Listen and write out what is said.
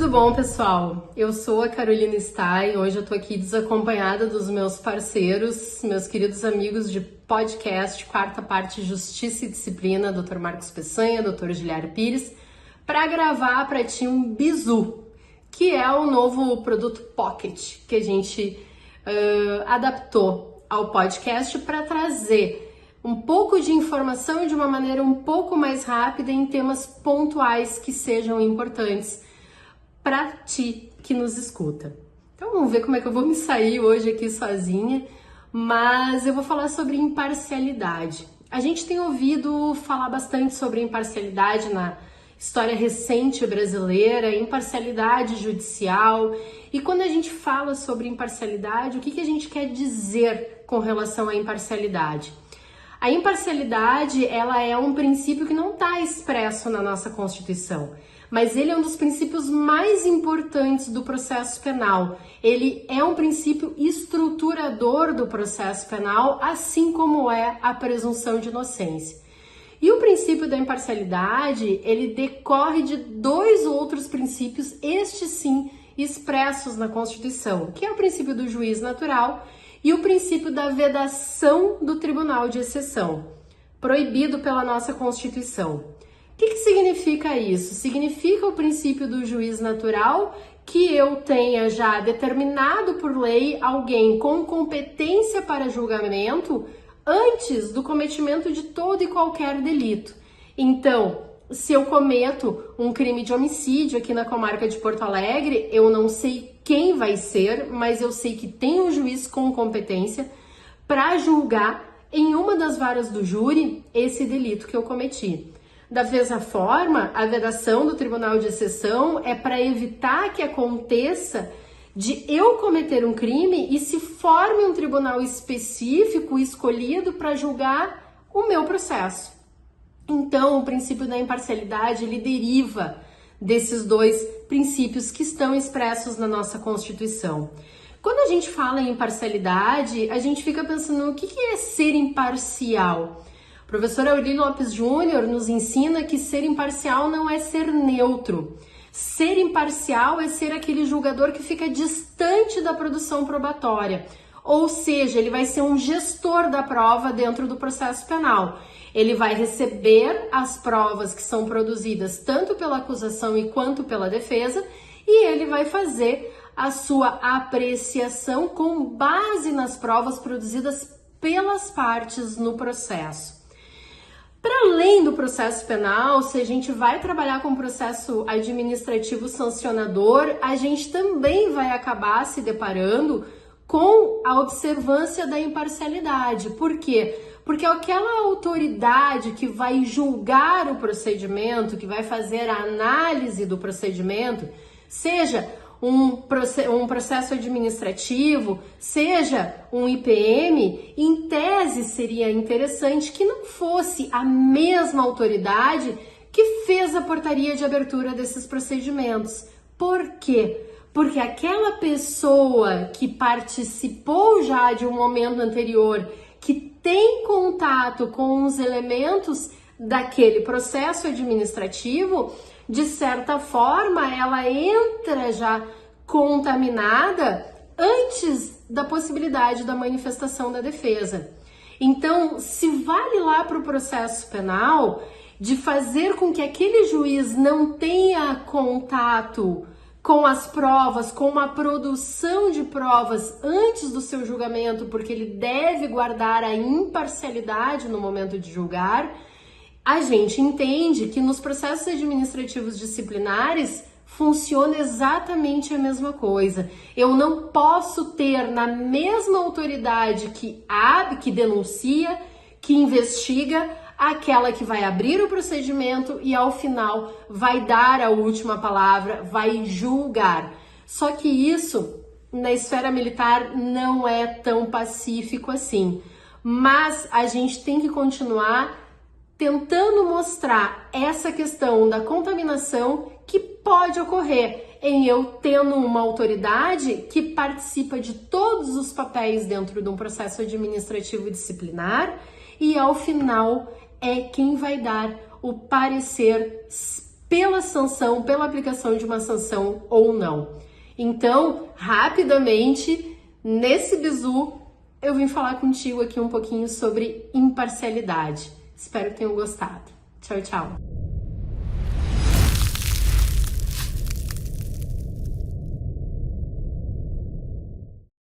Tudo bom, pessoal? Eu sou a Carolina Stein. Hoje eu tô aqui desacompanhada dos meus parceiros, meus queridos amigos de podcast, quarta parte Justiça e Disciplina, Dr. Marcos Peçanha, Dr. Giliar Pires, para gravar para ti um bizu, que é o novo produto Pocket que a gente adaptou ao podcast para trazer um pouco de informação de uma maneira um pouco mais rápida em temas pontuais que sejam importantes para ti que nos escuta. Então vamos ver como é que eu vou me sair hoje aqui sozinha, mas eu vou falar sobre imparcialidade. A gente tem ouvido falar bastante sobre imparcialidade na história recente brasileira, imparcialidade judicial, e quando a gente fala sobre imparcialidade, o que a gente quer dizer com relação à imparcialidade? A imparcialidade, ela é um princípio que não está expresso na nossa Constituição, mas ele é um dos princípios mais importantes do processo penal. Ele é um princípio estruturador do processo penal, assim como é a presunção de inocência. E o princípio da imparcialidade, ele decorre de dois outros princípios, estes sim, expressos na Constituição, que é o princípio do juiz natural e o princípio da vedação do Tribunal de Exceção, proibido pela nossa Constituição. O que significa isso? Significa o princípio do juiz natural, que eu tenha já determinado por lei alguém com competência para julgamento antes do cometimento de todo e qualquer delito. Então, se eu cometo um crime de homicídio aqui na comarca de Porto Alegre, eu não sei quem vai ser, mas eu sei que tem um juiz com competência para julgar em uma das varas do júri esse delito que eu cometi. Da mesma forma, a vedação do Tribunal de Exceção é para evitar que aconteça de eu cometer um crime e se forme um tribunal específico escolhido para julgar o meu processo. Então, o princípio da imparcialidade, ele deriva desses dois princípios que estão expressos na nossa Constituição. Quando a gente fala em imparcialidade, a gente fica pensando, o que é ser imparcial? O professor Aurélio Lopes Júnior nos ensina que ser imparcial não é ser neutro. Ser imparcial é ser aquele julgador que fica distante da produção probatória. Ou seja, ele vai ser um gestor da prova dentro do processo penal. Ele vai receber as provas que são produzidas tanto pela acusação e quanto pela defesa e ele vai fazer a sua apreciação com base nas provas produzidas pelas partes no processo. Para além do processo penal, se a gente vai trabalhar com processo administrativo sancionador, a gente também vai acabar se deparando com a observância da imparcialidade. Por quê? Porque aquela autoridade que vai julgar o procedimento, que vai fazer a análise do procedimento, seja um processo administrativo, seja um IPM, em tese seria interessante que não fosse a mesma autoridade que fez a portaria de abertura desses procedimentos. Por quê? Porque aquela pessoa que participou já de um momento anterior, que tem contato com os elementos daquele processo administrativo, de certa forma, ela entra já contaminada antes da possibilidade da manifestação da defesa. Então, se vale lá para o processo penal de fazer com que aquele juiz não tenha contato com as provas, com a produção de provas antes do seu julgamento, porque ele deve guardar a imparcialidade no momento de julgar, a gente entende que nos processos administrativos disciplinares funciona exatamente a mesma coisa. Eu não posso ter na mesma autoridade que denuncia, que investiga, aquela que vai abrir o procedimento e ao final vai dar a última palavra, vai julgar. Só que isso na esfera militar não é tão pacífico assim. Mas a gente tem que continuar tentando mostrar essa questão da contaminação que pode ocorrer em eu tendo uma autoridade que participa de todos os papéis dentro de um processo administrativo disciplinar e ao final é quem vai dar o parecer pela sanção, pela aplicação de uma sanção ou não. Então, rapidamente, nesse bizu, eu vim falar contigo aqui um pouquinho sobre imparcialidade. Espero que tenham gostado. Tchau, tchau!